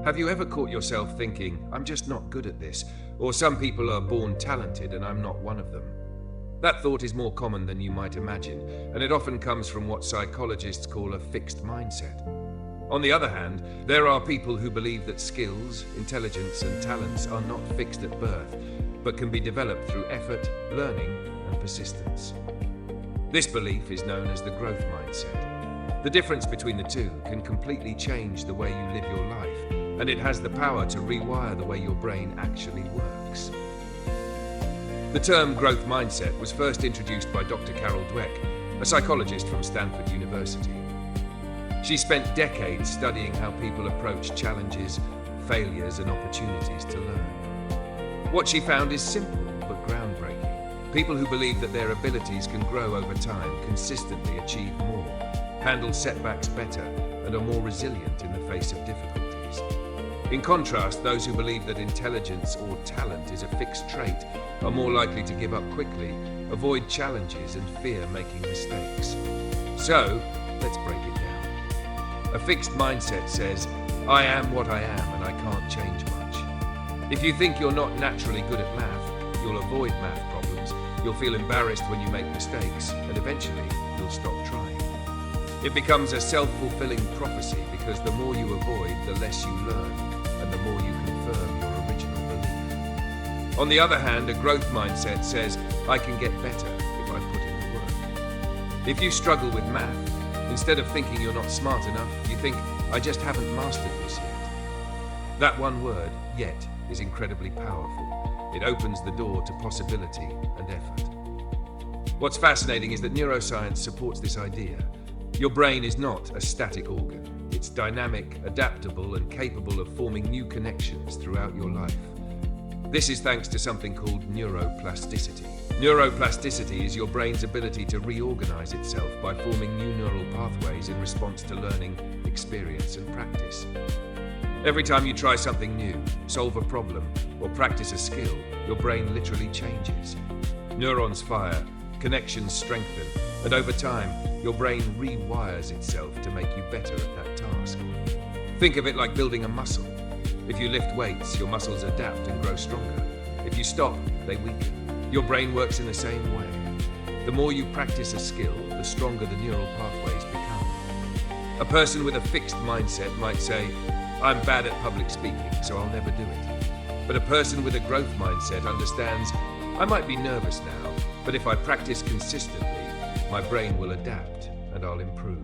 Have you ever caught yourself thinking, I'm just not good at this, or some people are born talented and I'm not one of them? That thought is more common than you might imagine, and it often comes from what psychologists call a fixed mindset. On the other hand, there are people who believe that skills, intelligence, and talents are not fixed at birth, but can be developed through effort, learning, and persistence. This belief is known as the growth mindset. The difference between the two can completely change the way you live your life, and it has the power to rewire the way your brain actually works. The term growth mindset was first introduced by Dr. Carol Dweck, a psychologist from Stanford University. She spent decades studying how people approach challenges, failures, and opportunities to learn. What she found is simple but groundbreaking. People who believe that their abilities can grow over time consistently achieve more, handle setbacks better, and are more resilient in the face of difficulties. In contrast, those who believe that intelligence or talent is a fixed trait are more likely to give up quickly, avoid challenges, and fear making mistakes. So, let's break it down. A fixed mindset says, I am what I am and I can't change much. If you think you're not naturally good at math, you'll avoid math problems, you'll feel embarrassed when you make mistakes, and eventually you'll stop trying. It becomes a self-fulfilling prophecy because the more you avoid, the less you learn, and the more you confirm your original belief. On the other hand, a growth mindset says, I can get better if I put in the work. If you struggle with math, instead of thinking you're not smart enough, you think, I just haven't mastered this yet. That one word, yet, is incredibly powerful. It opens the door to possibility and effort. What's fascinating is that neuroscience supports this idea. Your brain is not a static organ. It's dynamic, adaptable, and capable of forming new connections throughout your life. This is thanks to something called neuroplasticity. Neuroplasticity is your brain's ability to reorganize itself by forming new neural pathways in response to learning, experience, and practice. Every time you try something new, solve a problem, or practice a skill, your brain literally changes. Neurons fire, connections strengthen, and over time, your brain rewires itself to make you better at that task. Think of it like building a muscle. If you lift weights, your muscles adapt and grow stronger. If you stop, they weaken. Your brain works in the same way. The more you practice a skill, the stronger the neural pathways become. A person with a fixed mindset might say, I'm bad at public speaking, so I'll never do it. But a person with a growth mindset understands, I might be nervous now, but if I practice consistently, my brain will adapt and I'll improve.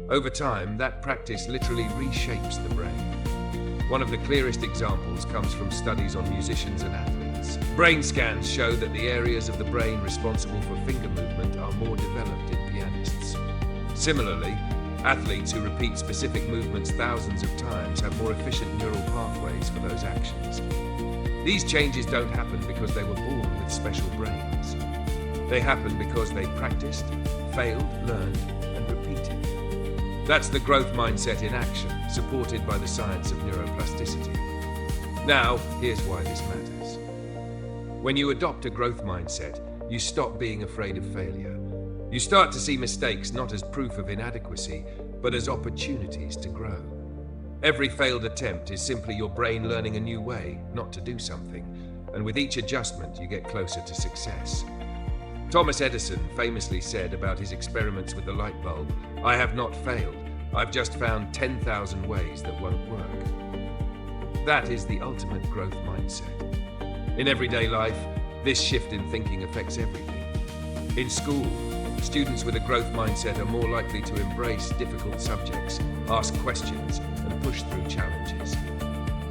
Over time, that practice literally reshapes the brain. One of the clearest examples comes from studies on musicians and athletes. Brain scans show that the areas of the brain responsible for finger movement are more developed in pianists. Similarly, athletes who repeat specific movements thousands of times have more efficient neural pathways for those actions. These changes don't happen because they were born with special brains. They happen because they practiced, failed, learned, and repeated. That's the growth mindset in action, supported by the science of neuroplasticity. Now, here's why this matters. When you adopt a growth mindset, you stop being afraid of failure. You start to see mistakes not as proof of inadequacy, but as opportunities to grow. Every failed attempt is simply your brain learning a new way not to do something, and with each adjustment, you get closer to success. Thomas Edison famously said about his experiments with the light bulb, I have not failed, I've just found 10,000 ways that won't work. That is the ultimate growth mindset. In everyday life, this shift in thinking affects everything. In school, students with a growth mindset are more likely to embrace difficult subjects, ask questions, and push through challenges.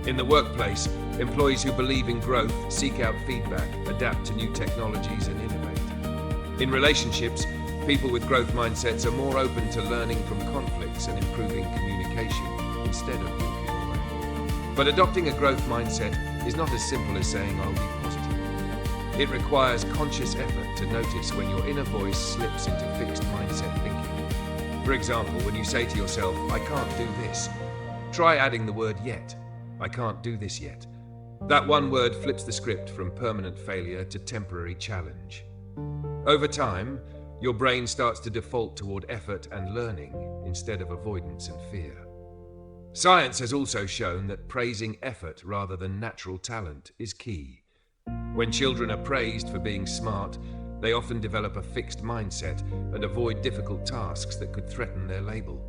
In the workplace, employees who believe in growth seek out feedback, adapt to new technologies, and innovate. In relationships, people with growth mindsets are more open to learning from conflicts and improving communication instead of walking away. But adopting a growth mindset is not as simple as saying, I'll be positive. It requires conscious effort to notice when your inner voice slips into fixed mindset thinking. For example, when you say to yourself, I can't do this, try adding the word yet. I can't do this yet. That one word flips the script from permanent failure to temporary challenge. Over time, your brain starts to default toward effort and learning instead of avoidance and fear. Science has also shown that praising effort rather than natural talent is key. When children are praised for being smart, they often develop a fixed mindset and avoid difficult tasks that could threaten their label.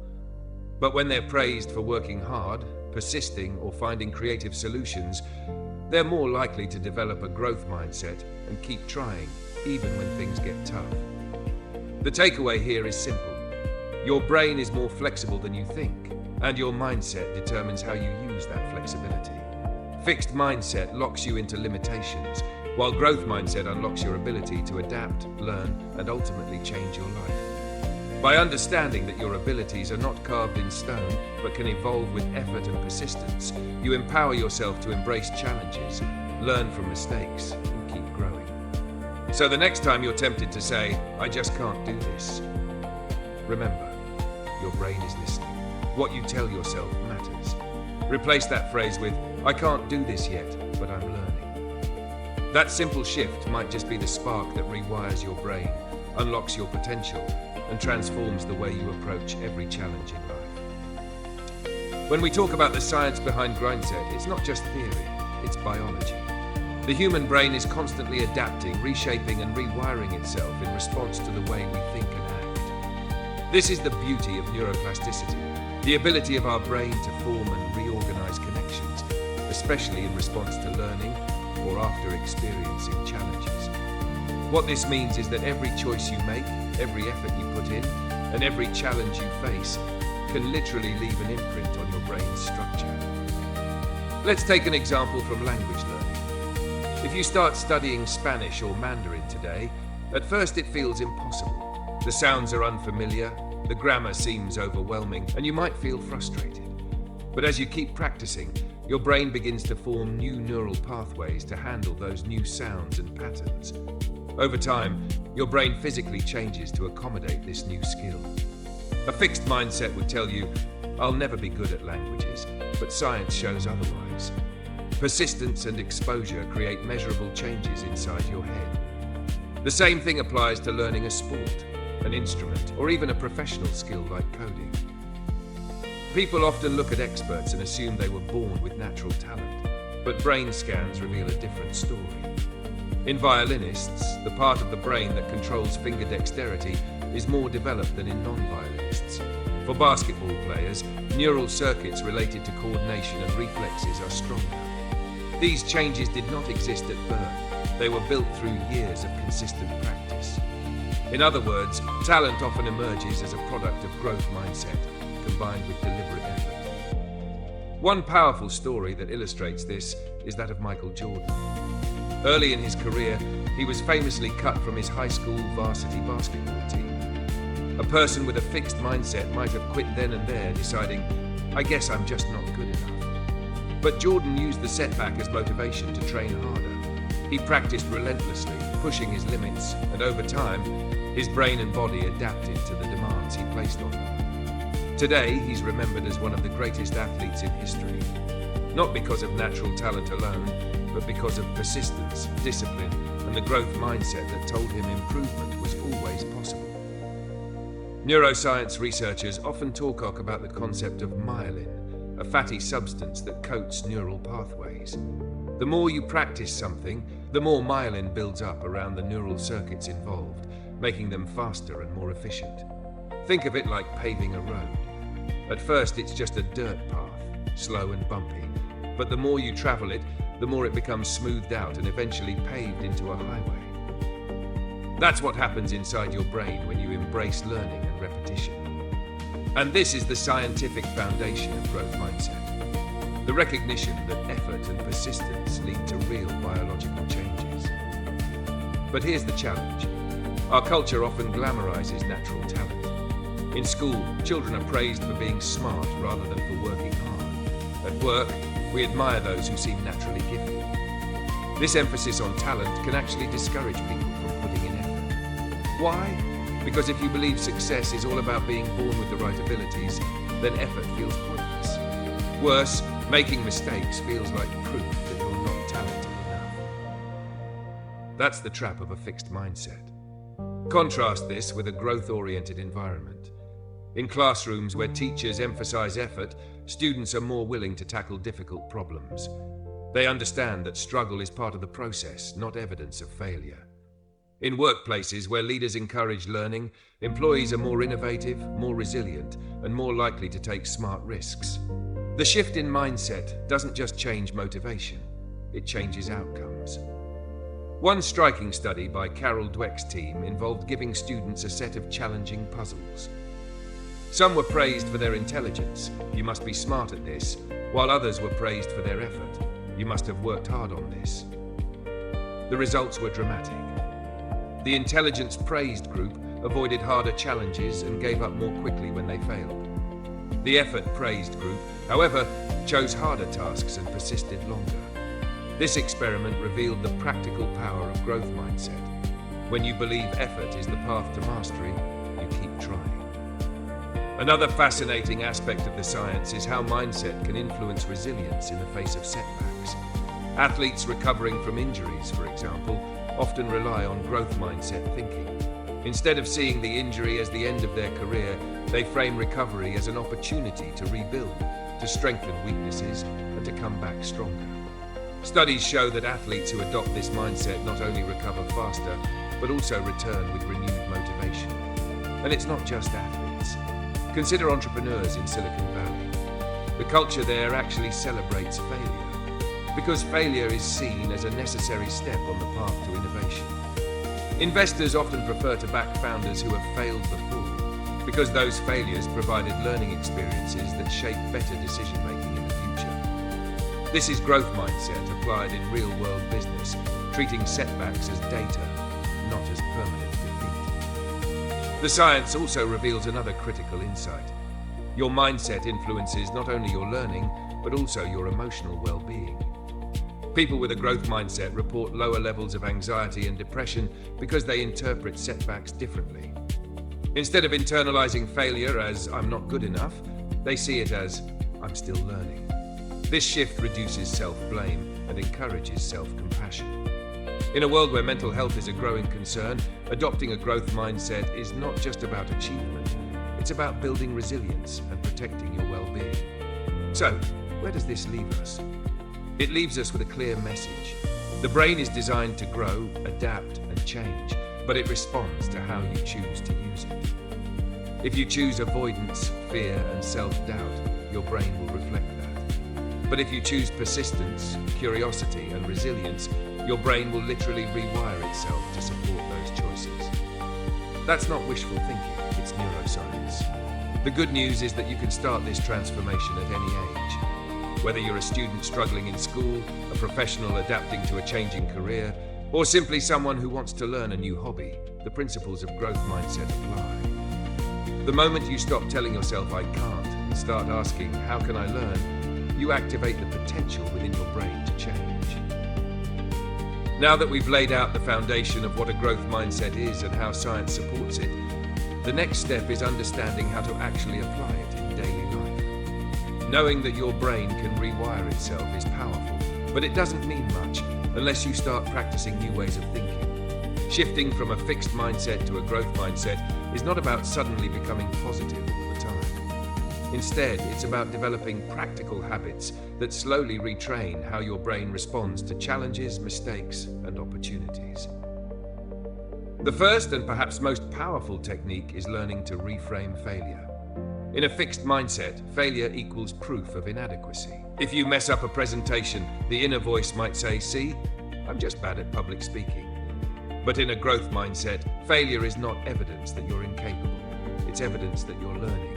But when they're praised for working hard, persisting, or finding creative solutions, they're more likely to develop a growth mindset and keep trying, even when things get tough. The takeaway here is simple. Your brain is more flexible than you think, and your mindset determines how you use that flexibility. Fixed mindset locks you into limitations, while growth mindset unlocks your ability to adapt, learn, and ultimately change your life. By understanding that your abilities are not carved in stone, but can evolve with effort and persistence, you empower yourself to embrace challenges, learn from mistakes, and keep growing. So the next time you're tempted to say, "I just can't do this," remember, your brain is listening. What you tell yourself matters. Replace that phrase with, "I can't do this yet, but I'm learning." That simple shift might just be the spark that rewires your brain, unlocks your potential, and transforms the way you approach every challenge in life. When we talk about the science behind mindset, it's not just theory, it's biology. The human brain is constantly adapting, reshaping, and rewiring itself in response to the way we think and act. This is the beauty of neuroplasticity, the ability of our brain to form and reorganize connections, especially in response to learning or after experiencing challenges. What this means is that every choice you make, every effort you put in, and every challenge you face can literally leave an imprint on your brain's structure. Let's take an example from language learning. If you start studying Spanish or Mandarin today, at first it feels impossible. The sounds are unfamiliar, the grammar seems overwhelming, and you might feel frustrated. But as you keep practicing, your brain begins to form new neural pathways to handle those new sounds and patterns. Over time, your brain physically changes to accommodate this new skill. A fixed mindset would tell you, "I'll never be good at languages," but science shows otherwise. Persistence and exposure create measurable changes inside your head. The same thing applies to learning a sport, an instrument, or even a professional skill like coding. People often look at experts and assume they were born with natural talent, but brain scans reveal a different story. In violinists, the part of the brain that controls finger dexterity is more developed than in non-violinists. For basketball players, neural circuits related to coordination and reflexes are stronger. These changes did not exist at birth. They were built through years of consistent practice. In other words, talent often emerges as a product of growth mindset, combined with deliberate effort. One powerful story that illustrates this is that of Michael Jordan. Early in his career, he was famously cut from his high school varsity basketball team. A person with a fixed mindset might have quit then and there, deciding, "I guess I'm just not good enough." But Jordan used the setback as motivation to train harder. He practiced relentlessly, pushing his limits, and over time, his brain and body adapted to the demands he placed on them. Today, he's remembered as one of the greatest athletes in history, not because of natural talent alone, but because of persistence, discipline, and the growth mindset that told him improvement was always possible. Neuroscience researchers often talk about the concept of myelin, a fatty substance that coats neural pathways. The more you practice something, the more myelin builds up around the neural circuits involved, making them faster and more efficient. Think of it like paving a road. At first, it's just a dirt path, slow and bumpy, but the more you travel it, the more it becomes smoothed out and eventually paved into a highway. That's what happens inside your brain when you embrace learning and repetition. And this is the scientific foundation of growth mindset. The recognition that effort and persistence lead to real biological changes. But here's the challenge. Our culture often glamorizes natural talent. In school, children are praised for being smart rather than for working hard. At work, we admire those who seem naturally gifted. This emphasis on talent can actually discourage people from putting in effort. Why? Because if you believe success is all about being born with the right abilities, then effort feels pointless. Worse, making mistakes feels like proof that you're not talented enough. That's the trap of a fixed mindset. Contrast this with a growth-oriented environment. In classrooms where teachers emphasize effort, students are more willing to tackle difficult problems. They understand that struggle is part of the process, not evidence of failure. In workplaces where leaders encourage learning, employees are more innovative, more resilient, and more likely to take smart risks. The shift in mindset doesn't just change motivation, it changes outcomes. One striking study by Dweck's team involved giving students a set of challenging puzzles. Some were praised for their intelligence, you must be smart at this, while others were praised for their effort, you must have worked hard on this. The results were dramatic. The intelligence-praised group avoided harder challenges and gave up more quickly when they failed. The effort-praised group, however, chose harder tasks and persisted longer. This experiment revealed the practical power of growth mindset. When you believe effort is the path to mastery, you keep trying. Another fascinating aspect of the science is how mindset can influence resilience in the face of setbacks. Athletes recovering from injuries, for example, often rely on growth mindset thinking. Instead of seeing the injury as the end of their career, they frame recovery as an opportunity to rebuild, to strengthen weaknesses, and to come back stronger. Studies show that athletes who adopt this mindset not only recover faster, but also return with renewed motivation. And it's not just athletes. Consider entrepreneurs in Silicon Valley. The culture there actually celebrates failure, because failure is seen as a necessary step on the path to innovation. Investors often prefer to back founders who have failed before, because those failures provided learning experiences that shape better decision-making in the future. This is growth mindset applied in real-world business, treating setbacks as data, not as permanent defeat. The science also reveals another critical insight. Your mindset influences not only your learning, but also your emotional well-being. People with a growth mindset report lower levels of anxiety and depression because they interpret setbacks differently. Instead of internalizing failure as "I'm not good enough," they see it as "I'm still learning." This shift reduces self-blame and encourages self-compassion. In a world where mental health is a growing concern, adopting a growth mindset is not just about achievement, it's about building resilience and protecting your well-being. So, where does this leave us? It leaves us with a clear message. The brain is designed to grow, adapt, and change, but it responds to how you choose to use it. If you choose avoidance, fear, and self-doubt, your brain will reflect that. But if you choose persistence, curiosity, and resilience, your brain will literally rewire itself to support those choices. That's not wishful thinking, it's neuroscience. The good news is that you can start this transformation at any age. Whether you're a student struggling in school, a professional adapting to a changing career, or simply someone who wants to learn a new hobby, the principles of growth mindset apply. The moment you stop telling yourself "I can't" and start asking "How can I learn?", you activate the potential within your brain to change. Now that we've laid out the foundation of what a growth mindset is and how science supports it, the next step is understanding how to actually apply it in daily life. Knowing that your brain can rewire itself is powerful, but it doesn't mean much unless you start practicing new ways of thinking. Shifting from a fixed mindset to a growth mindset is not about suddenly becoming positive all the time. Instead, it's about developing practical habits that slowly retrain how your brain responds to challenges, mistakes, and opportunities. The first and perhaps most powerful technique is learning to reframe failure. In a fixed mindset, failure equals proof of inadequacy. If you mess up a presentation, the inner voice might say, "See, I'm just bad at public speaking." But in a growth mindset, failure is not evidence that you're incapable. It's evidence that you're learning.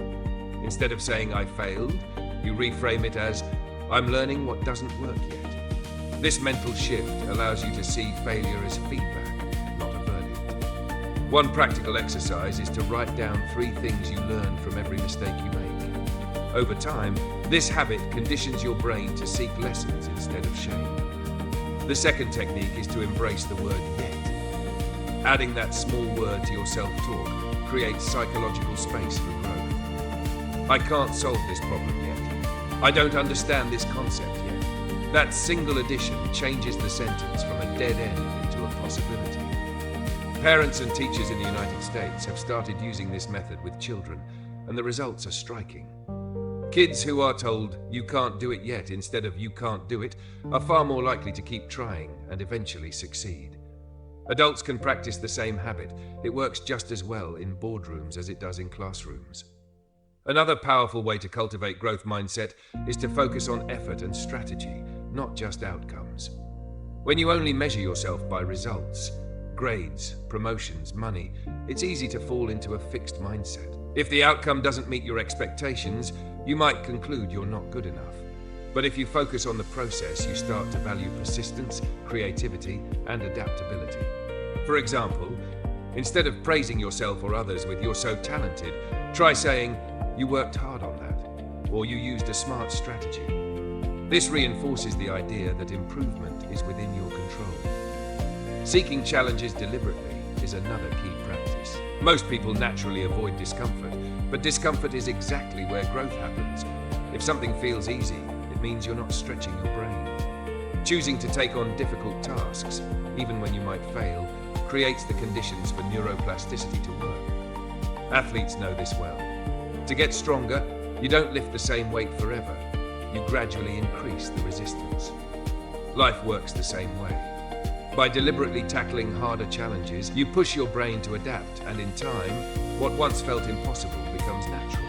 Instead of saying "I failed," you reframe it as "I'm learning what doesn't work yet." This mental shift allows you to see failure as feedback, not a verdict. One practical exercise is to write down 3 things you learn from every mistake you make. Over time, this habit conditions your brain to seek lessons instead of shame. The second technique is to embrace the word "yet." Adding that small word to your self-talk creates psychological space for growth. "I can't solve this problem yet. I don't understand this concept yet." That single addition changes the sentence from a dead end into a possibility. Parents and teachers in the United States have started using this method with children, and the results are striking. Kids who are told, "You can't do it yet," instead of "You can't do it," are far more likely to keep trying and eventually succeed. Adults can practice the same habit. It works just as well in boardrooms as it does in classrooms. Another powerful way to cultivate growth mindset is to focus on effort and strategy, not just outcomes. When you only measure yourself by results, grades, promotions, money, it's easy to fall into a fixed mindset. If the outcome doesn't meet your expectations, you might conclude you're not good enough. But if you focus on the process, you start to value persistence, creativity, and adaptability. For example, instead of praising yourself or others with "You're so talented," try saying, "You worked hard on that," or "You used a smart strategy." This reinforces the idea that improvement is within your control. Seeking challenges deliberately is another key practice. Most people naturally avoid discomfort, but discomfort is exactly where growth happens. If something feels easy, it means you're not stretching your brain. Choosing to take on difficult tasks, even when you might fail, creates the conditions for neuroplasticity to work. Athletes know this well. To get stronger, you don't lift the same weight forever. You gradually increase the resistance. Life works the same way. By deliberately tackling harder challenges, you push your brain to adapt, and in time, what once felt impossible becomes natural.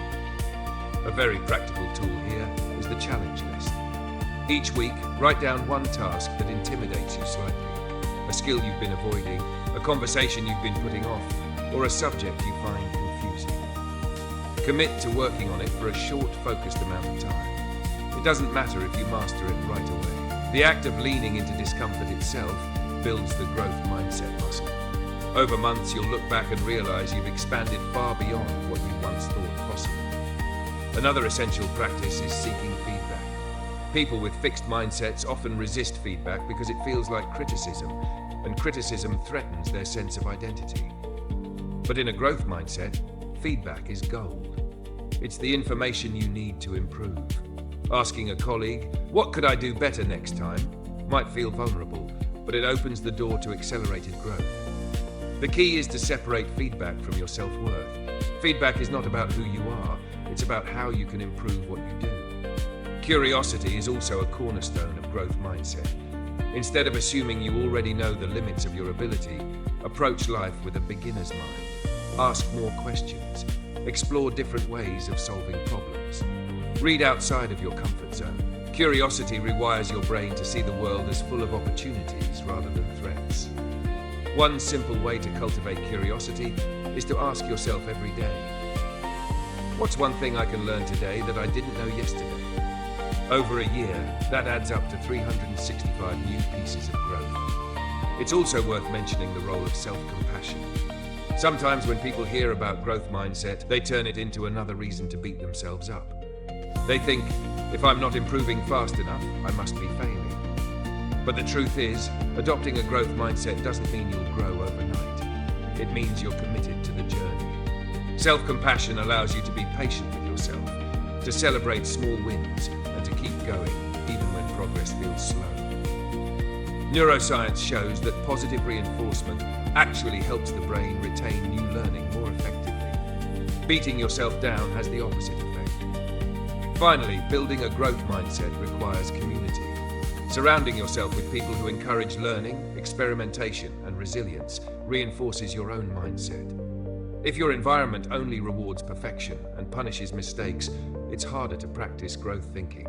A very practical tool here is the challenge list. Each week, write down one task that intimidates you slightly, a skill you've been avoiding, a conversation you've been putting off, or a subject you find confusing. Commit to working on it for a short, focused amount of time. It doesn't matter if you master it right away. The act of leaning into discomfort itself builds the growth mindset muscle. Over months, you'll look back and realize you've expanded far beyond what you once thought possible. Another essential practice is seeking feedback. People with fixed mindsets often resist feedback because it feels like criticism, and criticism threatens their sense of identity. But in a growth mindset, feedback is gold. It's the information you need to improve. Asking a colleague, "What could I do better next time?" might feel vulnerable, but it opens the door to accelerated growth. The key is to separate feedback from your self-worth. Feedback is not about who you are, it's about how you can improve what you do. Curiosity is also a cornerstone of growth mindset. Instead of assuming you already know the limits of your ability, approach life with a beginner's mind. Ask more questions. Explore different ways of solving problems. Read outside of your comfort zone. Curiosity rewires your brain to see the world as full of opportunities rather than threats. One simple way to cultivate curiosity is to ask yourself every day, "What's one thing I can learn today that I didn't know yesterday?" Over a year, that adds up to 365 new pieces of growth. It's also worth mentioning the role of self-compassion. Sometimes when people hear about growth mindset, they turn it into another reason to beat themselves up. They think, "If I'm not improving fast enough, I must be failing." But the truth is, adopting a growth mindset doesn't mean you'll grow overnight. It means you're committed to the journey. Self-compassion allows you to be patient with yourself, to celebrate small wins, and to keep going, even when progress feels slow. Neuroscience shows that positive reinforcement actually helps the brain retain new learning more effectively. Beating yourself down has the opposite effect. Finally, building a growth mindset requires community. Surrounding yourself with people who encourage learning, experimentation, and resilience reinforces your own mindset. If your environment only rewards perfection and punishes mistakes, it's harder to practice growth thinking.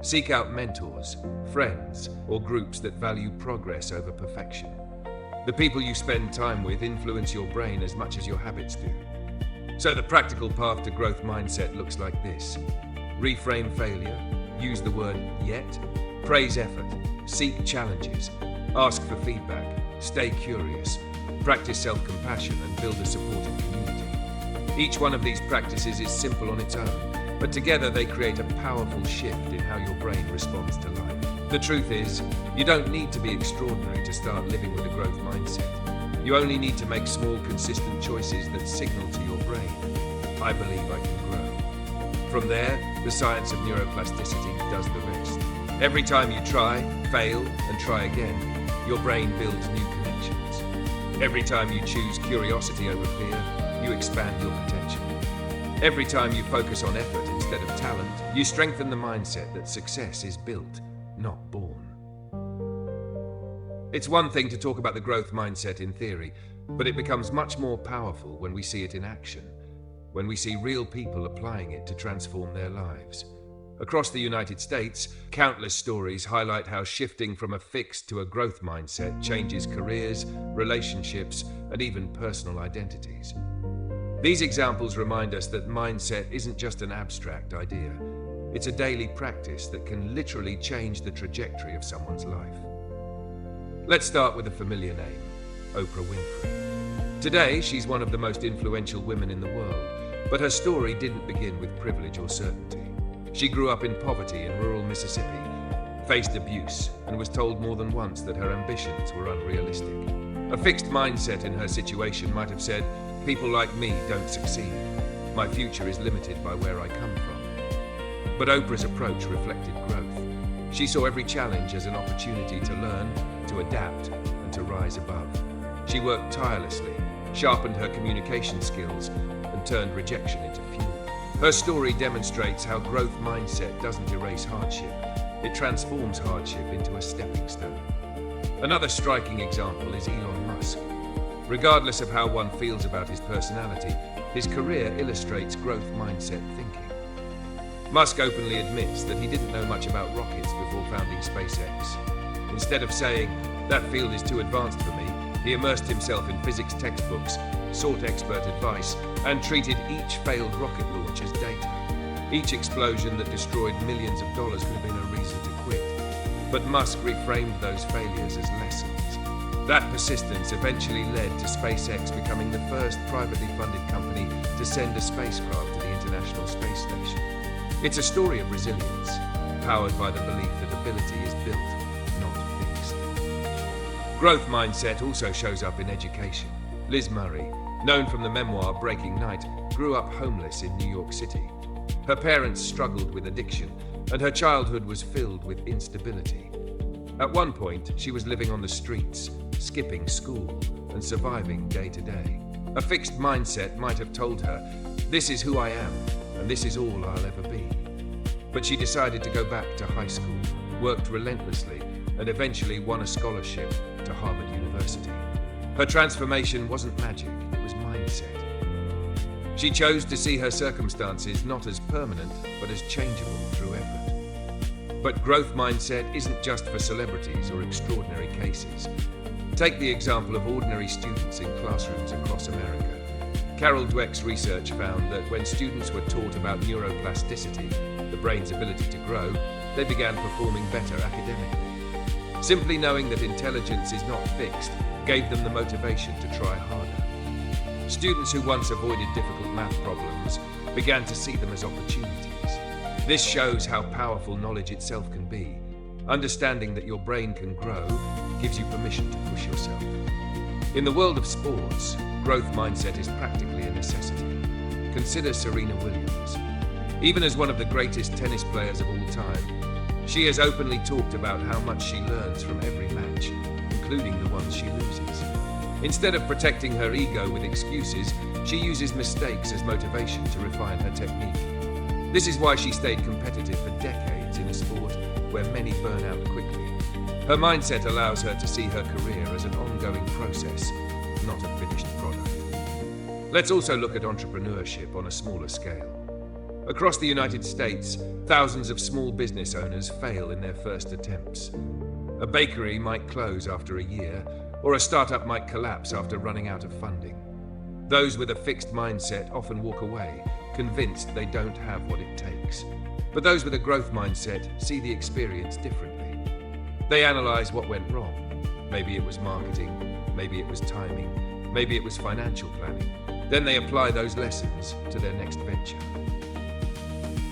Seek out mentors, friends, or groups that value progress over perfection. The people you spend time with influence your brain as much as your habits do. So the practical path to growth mindset looks like this. Reframe failure, use the word "yet," praise effort, seek challenges, ask for feedback, stay curious, practice self-compassion, and build a supportive community. Each one of these practices is simple on its own, but together they create a powerful shift in how your brain responds to life. The truth is, you don't need to be extraordinary to start living with a growth mindset. You only need to make small, consistent choices that signal to your brain, "I believe I can grow." From there, the science of neuroplasticity does the rest. Every time you try, fail, and try again, your brain builds new connections. Every time you choose curiosity over fear, you expand your potential. Every time you focus on effort instead instead of talent, you strengthen the mindset that success is built, not born. It's one thing to talk about the growth mindset in theory, but it becomes much more powerful when we see it in action, when we see real people applying it to transform their lives. Across the United States, countless stories highlight how shifting from a fixed to a growth mindset changes careers, relationships, and even personal identities. These examples remind us that mindset isn't just an abstract idea. It's a daily practice that can literally change the trajectory of someone's life. Let's start with a familiar name, Oprah Winfrey. Today, she's one of the most influential women in the world, but her story didn't begin with privilege or certainty. She grew up in poverty in rural Mississippi, faced abuse, and was told more than once that her ambitions were unrealistic. A fixed mindset in her situation might have said, "People like me don't succeed. My future is limited by where I come from." But Oprah's approach reflected growth. She saw every challenge as an opportunity to learn, to adapt, and to rise above. She worked tirelessly, sharpened her communication skills, and turned rejection into fuel. Her story demonstrates how growth mindset doesn't erase hardship. It transforms hardship into a stepping stone. Another striking example is Elon Musk. Regardless of how one feels about his personality, his career illustrates growth mindset thinking. Musk openly admits that he didn't know much about rockets before founding SpaceX. Instead of saying, "That field is too advanced for me," he immersed himself in physics textbooks, sought expert advice, and treated each failed rocket launch as data. Each explosion that destroyed millions of dollars could have been a reason to quit. But Musk reframed those failures as lessons. That persistence eventually led to SpaceX becoming the first privately funded company to send a spacecraft to the International Space Station. It's a story of resilience, powered by the belief that ability is built, not fixed. Growth mindset also shows up in education. Liz Murray, known from the memoir Breaking Night, grew up homeless in New York City. Her parents struggled with addiction, and her childhood was filled with instability. At one point, she was living on the streets, skipping school, and surviving day to day. A fixed mindset might have told her, "This is who I am, and this is all I'll ever be." But she decided to go back to high school, worked relentlessly, and eventually won a scholarship to Harvard University. Her transformation wasn't magic, it was mindset. She chose to see her circumstances not as permanent, but as changeable through effort. But growth mindset isn't just for celebrities or extraordinary cases. Take the example of ordinary students in classrooms across America. Carol Dweck's research found that when students were taught about neuroplasticity, the brain's ability to grow, they began performing better academically. Simply knowing that intelligence is not fixed gave them the motivation to try harder. Students who once avoided difficult math problems began to see them as opportunities. This shows how powerful knowledge itself can be. Understanding that your brain can grow gives you permission to push yourself. In the world of sports, growth mindset is practically a necessity. Consider Serena Williams. Even as one of the greatest tennis players of all time, she has openly talked about how much she learns from every match, including the ones she loses. Instead of protecting her ego with excuses, she uses mistakes as motivation to refine her technique. This is why she stayed competitive for decades in a sport where many burn out quickly. Her mindset allows her to see her career as an ongoing process, not a finished product. Let's also look at entrepreneurship on a smaller scale. Across the United States, thousands of small business owners fail in their first attempts. A bakery might close after a year, or a startup might collapse after running out of funding. Those with a fixed mindset often walk away, convinced they don't have what it takes. But those with a growth mindset see the experience differently. They analyze what went wrong. Maybe it was marketing, maybe it was timing, maybe it was financial planning. Then they apply those lessons to their next venture.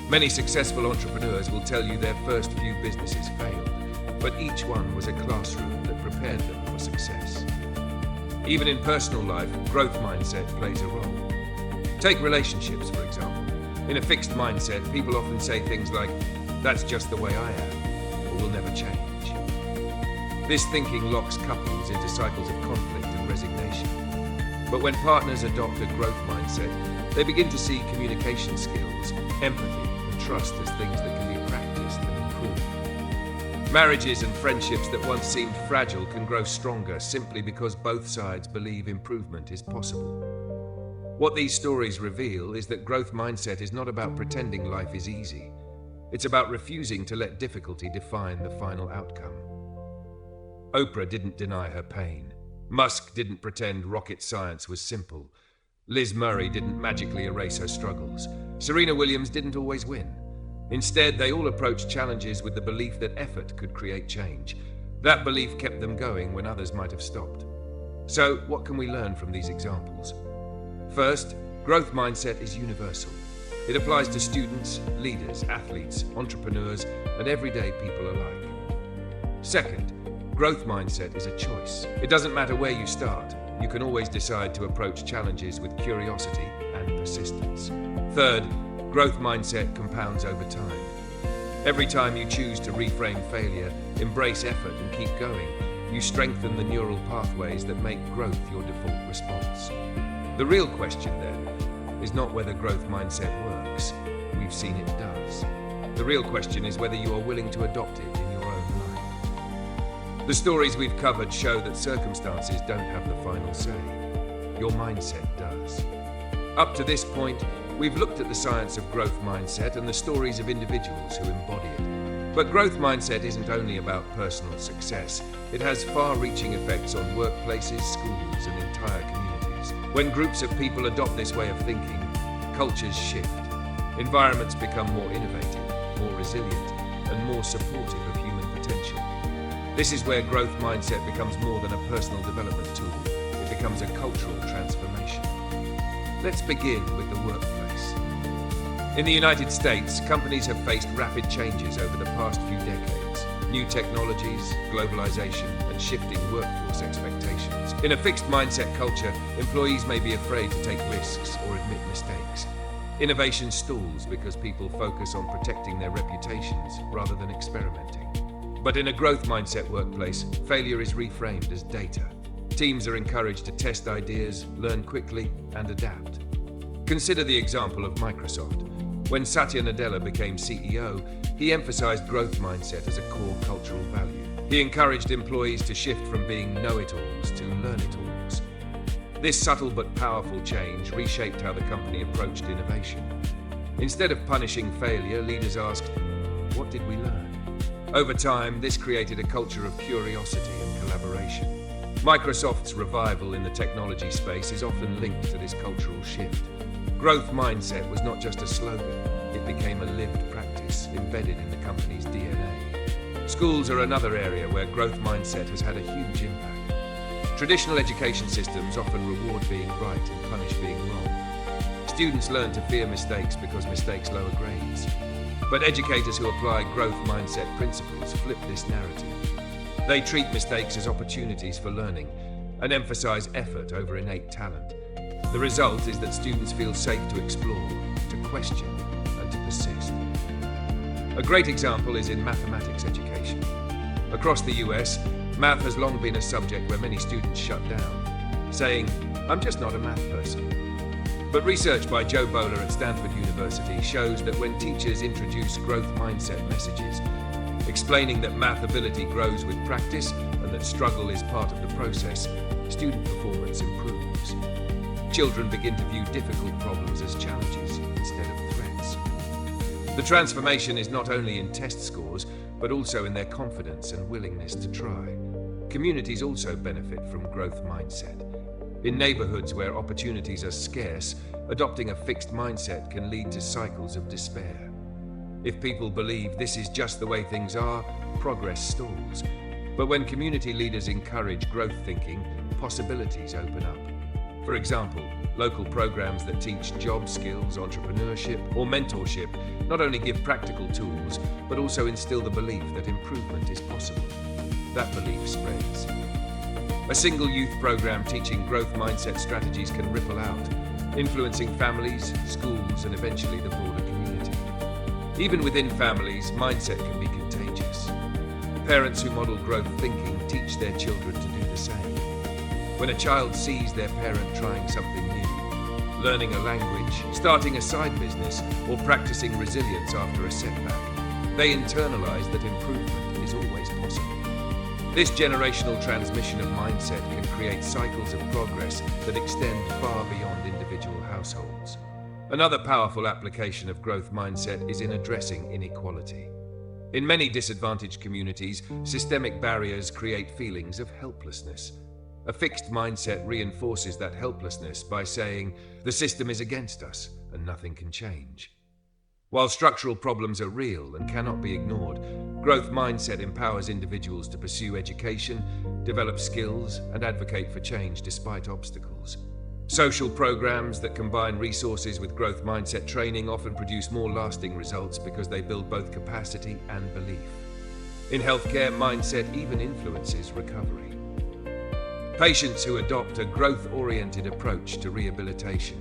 Many successful entrepreneurs will tell you their first few businesses failed, but each one was a classroom that prepared them for success. Even in personal life, growth mindset plays a role. Take relationships, for example. In a fixed mindset, people often say things like, "That's just the way I am," or "We'll never change." This thinking locks couples into cycles of conflict and resignation. But when partners adopt a growth mindset, they begin to see communication skills, empathy, and trust as things that can be practiced and improved. Marriages and friendships that once seemed fragile can grow stronger simply because both sides believe improvement is possible. What these stories reveal is that growth mindset is not about pretending life is easy. It's about refusing to let difficulty define the final outcome. Oprah didn't deny her pain. Musk didn't pretend rocket science was simple. Liz Murray didn't magically erase her struggles. Serena Williams didn't always win. Instead, they all approached challenges with the belief that effort could create change. That belief kept them going when others might have stopped. So, what can we learn from these examples? First, growth mindset is universal. It applies to students, leaders, athletes, entrepreneurs, and everyday people alike. Second, growth mindset is a choice. It doesn't matter where you start. You can always decide to approach challenges with curiosity and persistence. Third, growth mindset compounds over time. Every time you choose to reframe failure, embrace effort, and keep going, you strengthen the neural pathways that make growth your default response. The real question, then, is not whether growth mindset works. We've seen it does. The real question is whether you are willing to adopt it in your own life. The stories we've covered show that circumstances don't have the final say. Your mindset does. Up to this point, we've looked at the science of growth mindset and the stories of individuals who embody it. But growth mindset isn't only about personal success. It has far-reaching effects on workplaces, schools, and entire communities. When groups of people adopt this way of thinking, cultures shift. Environments become more innovative, more resilient, and more supportive of human potential. This is where growth mindset becomes more than a personal development tool. It becomes a cultural transformation. Let's begin with the workplace. In the United States, companies have faced rapid changes over the past few decades. New technologies, globalization, and shifting workforce expectations. In a fixed mindset culture, employees may be afraid to take risks or admit mistakes. Innovation stalls because people focus on protecting their reputations rather than experimenting. But in a growth mindset workplace, failure is reframed as data. Teams are encouraged to test ideas, learn quickly, and adapt. Consider the example of Microsoft. When Satya Nadella became CEO, he emphasized growth mindset as a core cultural value. He encouraged employees to shift from being know-it-alls to learn-it-alls. This subtle but powerful change reshaped how the company approached innovation. Instead of punishing failure, leaders asked, "What did we learn?" Over time, this created a culture of curiosity and collaboration. Microsoft's revival in the technology space is often linked to this cultural shift. Growth mindset was not just a slogan, it became a lived practice embedded in the company's DNA. Schools are another area where growth mindset has had a huge impact. Traditional education systems often reward being right and punish being wrong. Students learn to fear mistakes because mistakes lower grades. But educators who apply growth mindset principles flip this narrative. They treat mistakes as opportunities for learning and emphasize effort over innate talent. The result is that students feel safe to explore, to question, and to persist. A great example is in mathematics education. Across the US, math has long been a subject where many students shut down, saying, "I'm just not a math person." But research by Joe Bowler at Stanford University shows that when teachers introduce growth mindset messages, explaining that math ability grows with practice and that struggle is part of the process, student performance improves. Children begin to view difficult problems as challenges instead of threats. The transformation is not only in test scores, but also in their confidence and willingness to try. Communities also benefit from growth mindset. In neighborhoods where opportunities are scarce, adopting a fixed mindset can lead to cycles of despair. If people believe this is just the way things are, progress stalls. But when community leaders encourage growth thinking, possibilities open up. For example, local programs that teach job skills, entrepreneurship, or mentorship not only give practical tools, but also instill the belief that improvement is possible. That belief spreads. A single youth program teaching growth mindset strategies can ripple out, influencing families, schools, and eventually the broader community. Even within families, mindset can be contagious. Parents who model growth thinking teach their children to do the same. When a child sees their parent trying something new, learning a language, starting a side business, or practicing resilience after a setback. They internalize that improvement is always possible. This generational transmission of mindset can create cycles of progress that extend far beyond individual households. Another powerful application of growth mindset is in addressing inequality. In many disadvantaged communities, systemic barriers create feelings of helplessness. A fixed mindset reinforces that helplessness by saying, "The system is against us and nothing can change." While structural problems are real and cannot be ignored, growth mindset empowers individuals to pursue education, develop skills, and advocate for change despite obstacles. Social programs that combine resources with growth mindset training often produce more lasting results because they build both capacity and belief. In healthcare, mindset even influences recovery. Patients who adopt a growth-oriented approach to rehabilitation,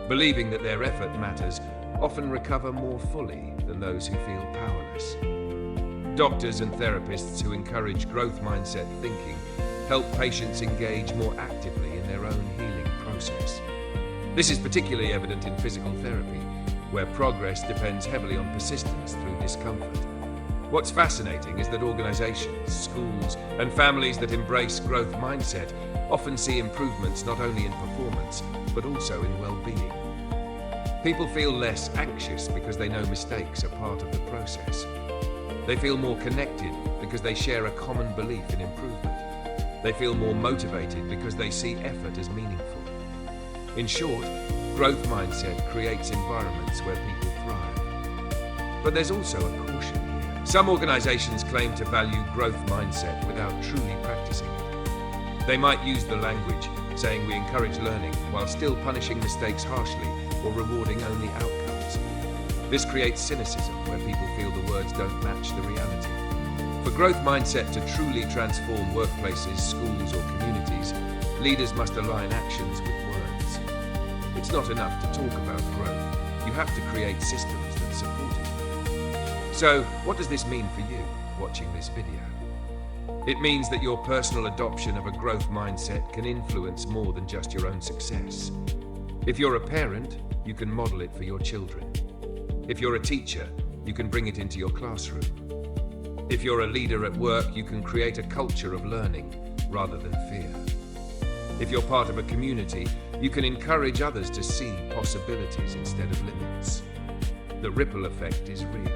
believing that their effort matters, often recover more fully than those who feel powerless. Doctors and therapists who encourage growth mindset thinking help patients engage more actively in their own healing process. This is particularly evident in physical therapy, where progress depends heavily on persistence through discomfort. What's fascinating is that organizations, schools, and families that embrace growth mindset often see improvements not only in performance, but also in well-being. People feel less anxious because they know mistakes are part of the process. They feel more connected because they share a common belief in improvement. They feel more motivated because they see effort as meaningful. In short, growth mindset creates environments where people thrive. But there's also a caution here. Some organizations claim to value growth mindset without truly practicing it. They might use the language, saying we encourage learning, while still punishing mistakes harshly or rewarding only outcomes. This creates cynicism where people feel the words don't match the reality. For growth mindset to truly transform workplaces, schools, or communities, leaders must align actions with words. It's not enough to talk about growth. You have to create systems that support it. So, what does this mean for you, watching this video? It means that your personal adoption of a growth mindset can influence more than just your own success. If you're a parent, you can model it for your children. If you're a teacher, you can bring it into your classroom. If you're a leader at work, you can create a culture of learning rather than fear. If you're part of a community, you can encourage others to see possibilities instead of limits. The ripple effect is real.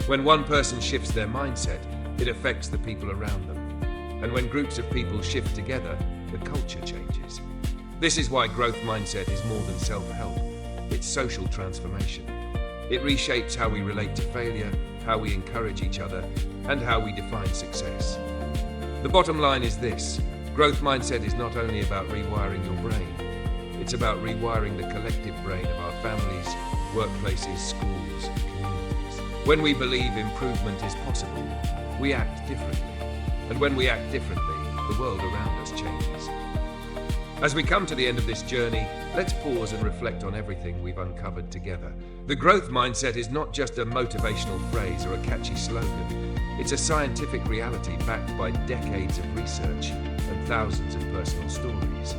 When one person shifts their mindset, it affects the people around them. And when groups of people shift together, the culture changes. This is why growth mindset is more than self-help. It's social transformation. It reshapes how we relate to failure, how we encourage each other, and how we define success. The bottom line is this: growth mindset is not only about rewiring your brain, it's about rewiring the collective brain of our families, workplaces, schools, and communities. When we believe improvement is possible, we act differently. And when we act differently, the world around us changes. As we come to the end of this journey, let's pause and reflect on everything we've uncovered together. The growth mindset is not just a motivational phrase or a catchy slogan. It's a scientific reality backed by decades of research and thousands of personal stories.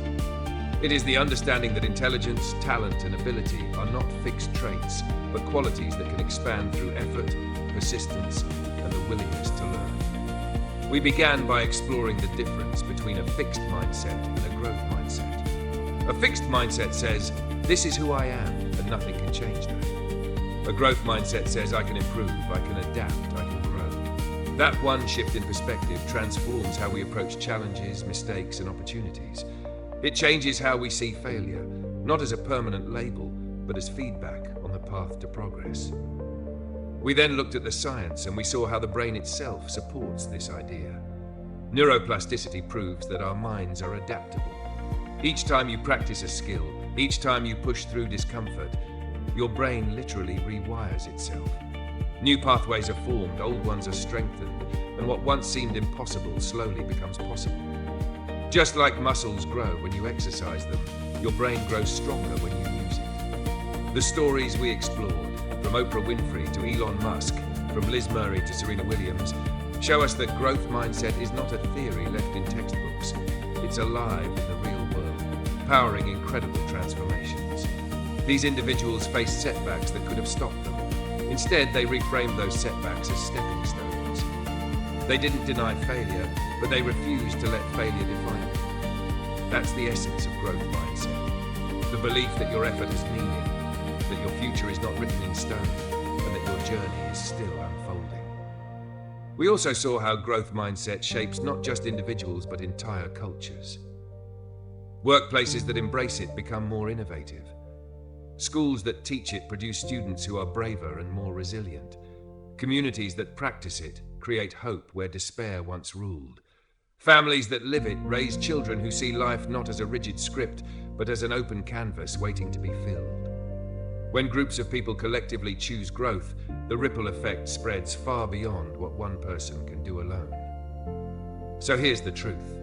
It is the understanding that intelligence, talent, and ability are not fixed traits, but qualities that can expand through effort, persistence, and the willingness to learn. We began by exploring the difference between a fixed mindset and a growth mindset. A fixed mindset says, "This is who I am, and nothing can change that." A growth mindset says, "I can improve, I can adapt, I can grow." That one shift in perspective transforms how we approach challenges, mistakes, and opportunities. It changes how we see failure, not as a permanent label, but as feedback on the path to progress. We then looked at the science, and we saw how the brain itself supports this idea. Neuroplasticity proves that our minds are adaptable. Each time you practice a skill, each time you push through discomfort, your brain literally rewires itself. New pathways are formed, old ones are strengthened, and what once seemed impossible slowly becomes possible. Just like muscles grow when you exercise them, your brain grows stronger when you use it. The stories we explored, from Oprah Winfrey to Elon Musk, from Liz Murray to Serena Williams, show us that growth mindset is not a theory left in textbooks. It's alive in the real world, powering incredible transformations. These individuals faced setbacks that could have stopped them. Instead, they reframed those setbacks as stepping stones. They didn't deny failure, but they refused to let failure define them. That's the essence of growth mindset. The belief that your effort has meaning, that your future is not written in stone, and that your journey is still unfolding. We also saw how growth mindset shapes not just individuals, but entire cultures. Workplaces that embrace it become more innovative. Schools that teach it produce students who are braver and more resilient. Communities that practice it create hope where despair once ruled. Families that live it raise children who see life not as a rigid script, but as an open canvas waiting to be filled. When groups of people collectively choose growth, the ripple effect spreads far beyond what one person can do alone. So here's the truth.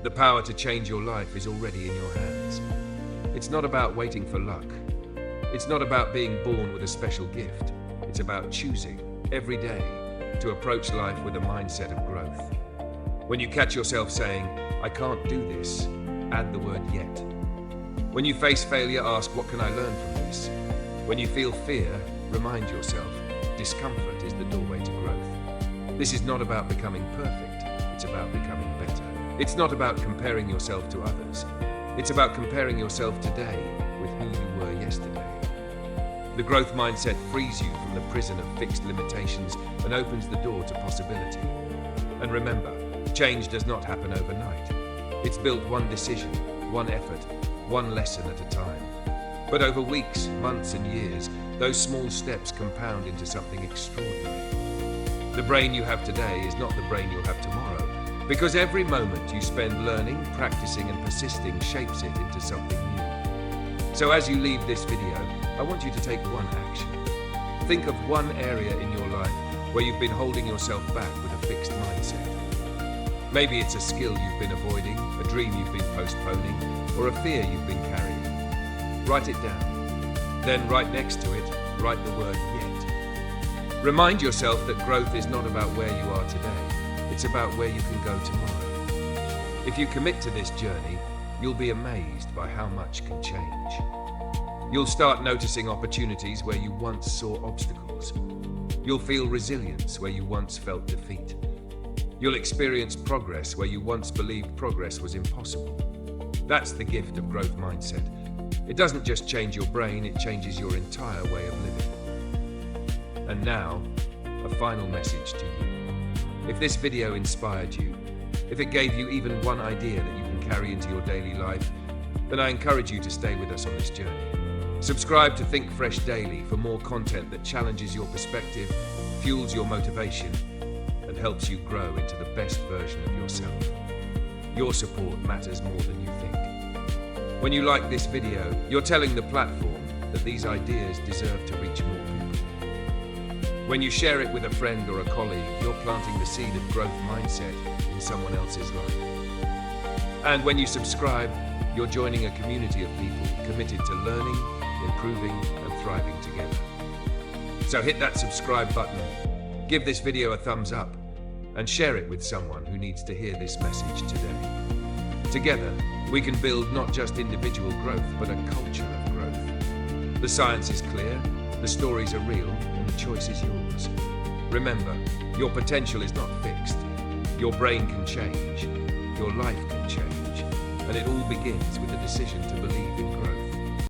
The power to change your life is already in your hands. It's not about waiting for luck. It's not about being born with a special gift. It's about choosing, every day, to approach life with a mindset of growth. When you catch yourself saying, "I can't do this," add the word "yet." When you face failure, ask, "What can I learn from this?" When you feel fear, remind yourself, discomfort is the doorway to growth. This is not about becoming perfect. It's about becoming better. It's not about comparing yourself to others. It's about comparing yourself today with who you were yesterday. The growth mindset frees you from the prison of fixed limitations and opens the door to possibility. And remember, change does not happen overnight. It's built one decision, one effort, one lesson at a time. But over weeks, months, and years, those small steps compound into something extraordinary. The brain you have today is not the brain you'll have tomorrow, because every moment you spend learning, practicing, and persisting shapes it into something new. So as you leave this video, I want you to take one action. Think of one area in your life where you've been holding yourself back with a fixed mindset. Maybe it's a skill you've been avoiding, a dream you've been postponing, or a fear you've been carrying. Write it down. Then right next to it, write the word "yet." Remind yourself that growth is not about where you are today. It's about where you can go tomorrow. If you commit to this journey, you'll be amazed by how much can change. You'll start noticing opportunities where you once saw obstacles. You'll feel resilience where you once felt defeat. You'll experience progress where you once believed progress was impossible. That's the gift of growth mindset. It doesn't just change your brain, it changes your entire way of living. And now, a final message to you. If this video inspired you, if it gave you even one idea that you can carry into your daily life, then I encourage you to stay with us on this journey. Subscribe to Think Fresh Daily for more content that challenges your perspective, fuels your motivation, and helps you grow into the best version of yourself. Your support matters more than you think. When you like this video, you're telling the platform that these ideas deserve to reach more people. When you share it with a friend or a colleague, you're planting the seed of growth mindset in someone else's life. And when you subscribe, you're joining a community of people committed to learning, improving, and thriving together. So hit that subscribe button, give this video a thumbs up, and share it with someone who needs to hear this message today. Together, we can build not just individual growth, but a culture of growth. The science is clear, the stories are real, and the choice is yours. Remember, your potential is not fixed. Your brain can change, your life can change, and it all begins with a decision to believe in growth.